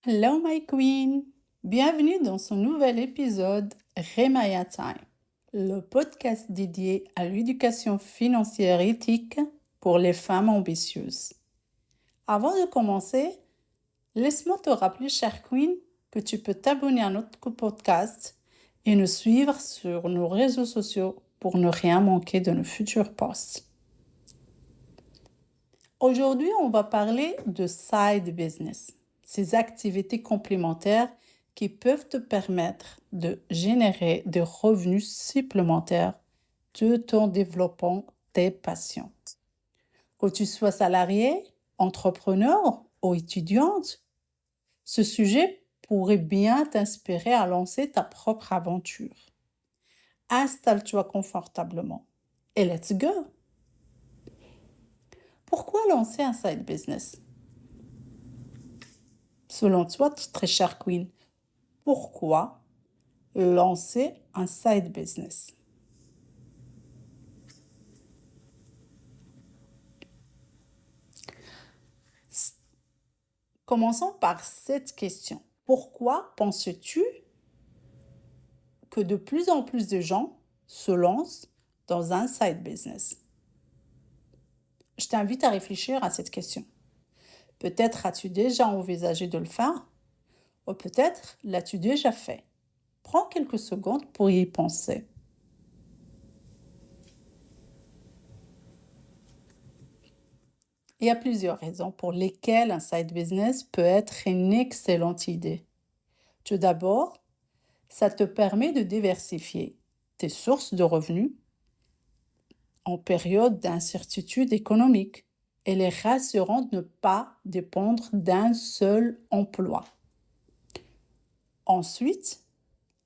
Hello my queen! Bienvenue dans ce nouvel épisode Remaya Time, le podcast dédié à l'éducation financière éthique pour les femmes ambitieuses. Avant de commencer, laisse-moi te rappeler, chère queen, que tu peux t'abonner à notre podcast et nous suivre sur nos réseaux sociaux pour ne rien manquer de nos futurs posts. Aujourd'hui, on va parler de side business, ces activités complémentaires qui peuvent te permettre de générer des revenus supplémentaires tout en développant tes passions. Que tu sois salarié, entrepreneur ou étudiante, ce sujet pourrait bien t'inspirer à lancer ta propre aventure. Installe-toi confortablement et let's go! Pourquoi lancer un side business? Selon toi, très chère queen, pourquoi lancer un side business? Commençons par cette question. Pourquoi penses-tu que de plus en plus de gens se lancent dans un side business? Je t'invite à réfléchir à cette question. Peut-être as-tu déjà envisagé de le faire, ou peut-être l'as-tu déjà fait. Prends quelques secondes pour y penser. Il y a plusieurs raisons pour lesquelles un side business peut être une excellente idée. Tout d'abord, ça te permet de diversifier tes sources de revenus en période d'incertitude économique. Il est rassurant de ne pas dépendre d'un seul emploi. Ensuite,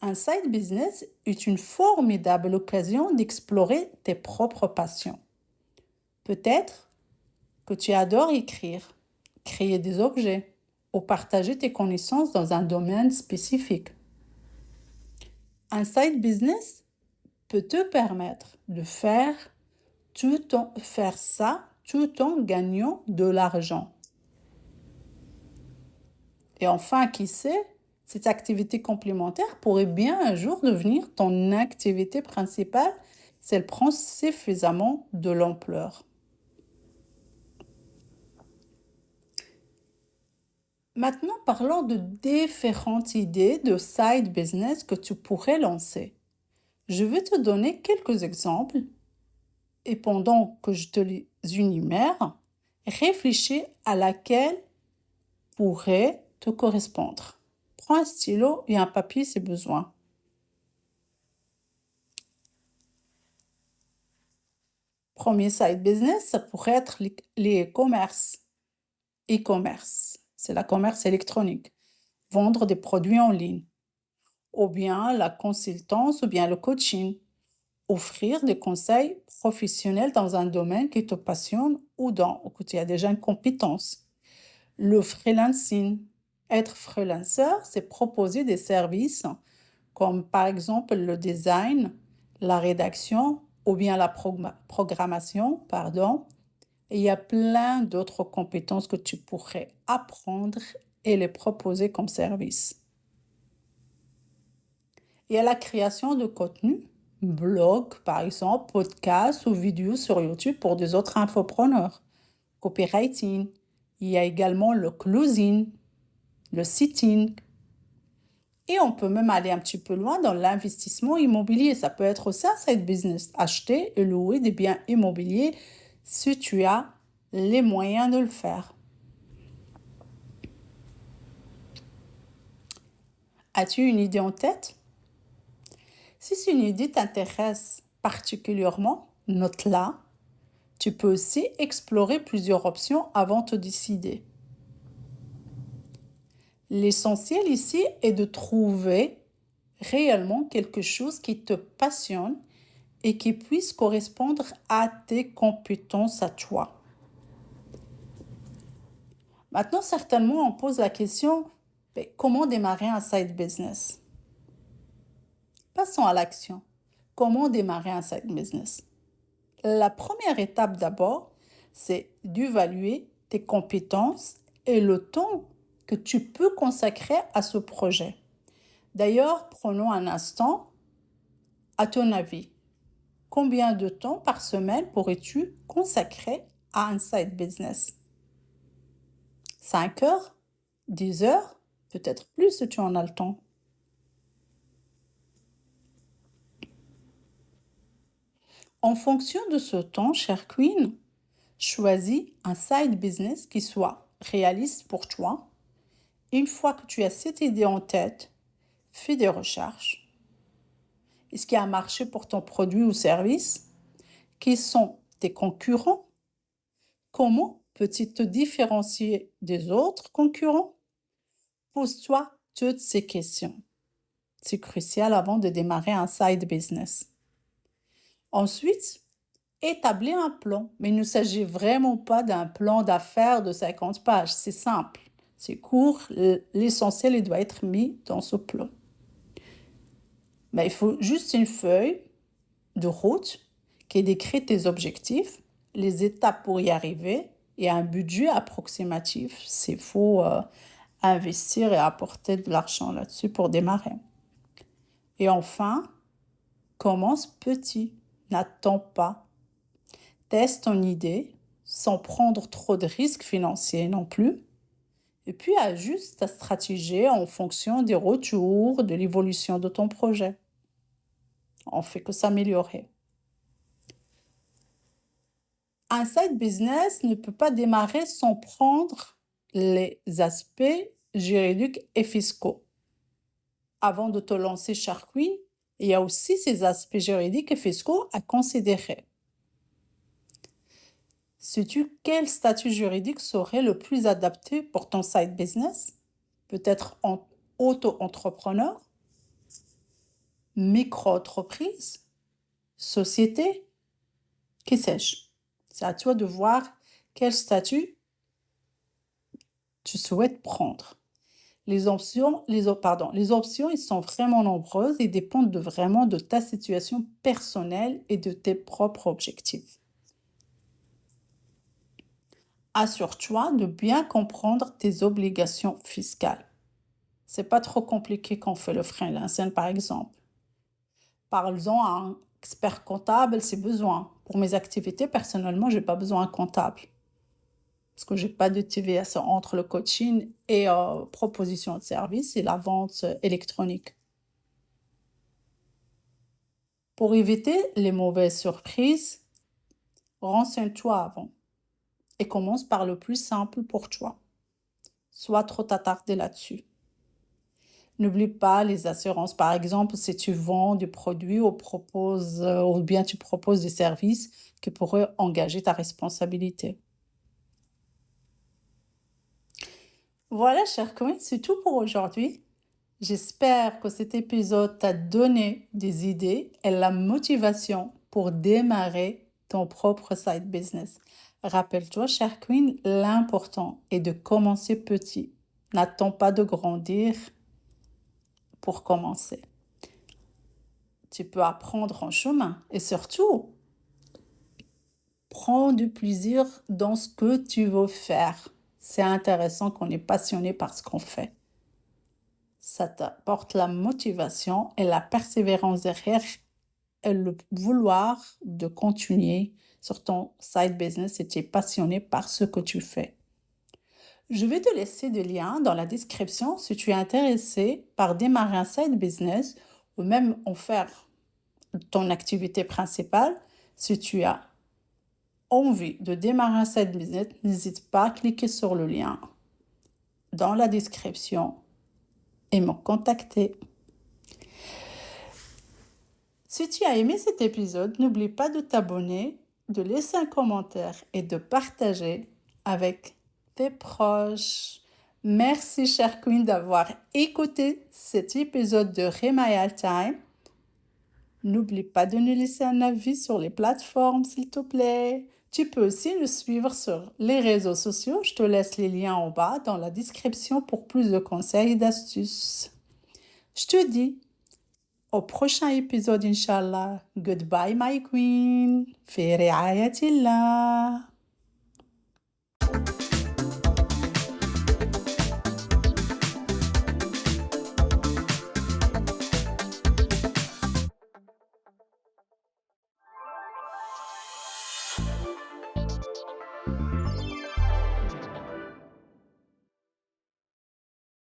un side business est une formidable occasion d'explorer tes propres passions. Peut-être que tu adores écrire, créer des objets ou partager tes connaissances dans un domaine spécifique. Un side business peut te permettre de faire ça tout en gagnant de l'argent. Et enfin, qui sait, cette activité complémentaire pourrait bien un jour devenir ton activité principale si elle prend suffisamment de l'ampleur. Maintenant, parlons de différentes idées de side business que tu pourrais lancer. Je vais te donner quelques exemples et pendant que je te les énumère, réfléchis à laquelle pourrait te correspondre. Prends un stylo et un papier si besoin. Premier side business, ça pourrait être les commerces. E-commerce, c'est la commerce électronique. Vendre des produits en ligne. Ou bien la consultance ou bien le coaching. Offrir des conseils professionnels dans un domaine qui te passionne ou où tu as déjà une compétence. Le freelancing. Être freelancer, c'est proposer des services comme par exemple le design, la rédaction ou bien la programmation, Et il y a plein d'autres compétences que tu pourrais apprendre et les proposer comme service. Il y a la création de contenu, blog par exemple, podcast ou vidéos sur YouTube pour des autres infopreneurs. Copywriting. Il y a également le closing, le sitting. Et on peut même aller un petit peu loin dans l'investissement immobilier. Ça peut être aussi un side business. Acheter et louer des biens immobiliers si tu as les moyens de le faire. As-tu une idée en tête? Si une idée t'intéresse particulièrement, note-la. Tu peux aussi explorer plusieurs options avant de te décider. L'essentiel ici est de trouver réellement quelque chose qui te passionne et qui puisse correspondre à tes compétences à toi. Maintenant, certainement, on pose la question, comment démarrer un side business? Passons à l'action. Comment démarrer un side business? La première étape d'abord, c'est d'évaluer tes compétences et le temps que tu peux consacrer à ce projet. D'ailleurs, prenons un instant. À ton avis, combien de temps par semaine pourrais-tu consacrer à un side business? 5 heures? 10 heures? Peut-être plus si tu en as le temps. En fonction de ce temps, chère Queen, choisis un side business qui soit réaliste pour toi. Une fois que tu as cette idée en tête, fais des recherches. Est-ce qu'il y a un marché pour ton produit ou service? Qui sont tes concurrents? Comment peux-tu te différencier des autres concurrents? Pose-toi toutes ces questions. C'est crucial avant de démarrer un side business. Ensuite, établis un plan. Mais il ne s'agit vraiment pas d'un plan d'affaires de 50 pages. C'est simple, c'est court. L'essentiel, il doit être mis dans ce plan. Mais il faut juste une feuille de route qui décrit tes objectifs, les étapes pour y arriver et un budget approximatif s'il faut investir et apporter de l'argent là-dessus pour démarrer. Et enfin, commence petit, n'attends pas. Teste ton idée sans prendre trop de risques financiers non plus. Et puis ajuste ta stratégie en fonction des retours, de l'évolution de ton projet. On fait que s'améliorer. Un side business ne peut pas démarrer sans prendre les aspects juridiques et fiscaux. Avant de te lancer, chère Queen, il y a aussi ces aspects juridiques et fiscaux à considérer. Sais-tu quel statut juridique serait le plus adapté pour ton side business? Peut-être en auto-entrepreneur, micro-entreprise, société, qui sais-je? C'est à toi de voir quel statut tu souhaites prendre. Les options, ils sont vraiment nombreuses et dépendent vraiment de ta situation personnelle et de tes propres objectifs. Assure-toi de bien comprendre tes obligations fiscales. C'est pas trop compliqué quand on fait le freelancing, par exemple. Parlons à un expert comptable si besoin. Pour mes activités, personnellement, je n'ai pas besoin d'un comptable. Parce que je n'ai pas de TVS entre le coaching et proposition de service et la vente électronique. Pour éviter les mauvaises surprises, renseigne-toi avant et commence par le plus simple pour toi. Sois trop attardé là-dessus. N'oublie pas les assurances. Par exemple, si tu vends des produits ou bien tu proposes des services qui pourraient engager ta responsabilité. Voilà, chers Queen, c'est tout pour aujourd'hui. J'espère que cet épisode t'a donné des idées et la motivation pour démarrer ton propre side business. Rappelle-toi, chère Queen, l'important est de commencer petit. N'attends pas de grandir pour commencer. Tu peux apprendre en chemin et surtout, prends du plaisir dans ce que tu veux faire. C'est intéressant qu'on est passionné par ce qu'on fait. Ça t'apporte la motivation et la persévérance derrière et le vouloir de continuer sur ton side business et tu es passionné par ce que tu fais. Je vais te laisser des liens dans la description si tu es intéressé par démarrer un side business ou même en faire ton activité principale. Si tu as envie de démarrer un side business, n'hésite pas à cliquer sur le lien dans la description et me contacter. Si tu as aimé cet épisode, n'oublie pas de t'abonner, de laisser un commentaire et de partager avec tes proches. Merci, chère Queen, d'avoir écouté cet épisode de Remaya Time. N'oublie pas de nous laisser un avis sur les plateformes, s'il te plaît. Tu peux aussi nous suivre sur les réseaux sociaux. Je te laisse les liens en bas dans la description pour plus de conseils et d'astuces. Je te dis au prochain épisode, Inch'Allah. Goodbye, my queen. في رعاية الله.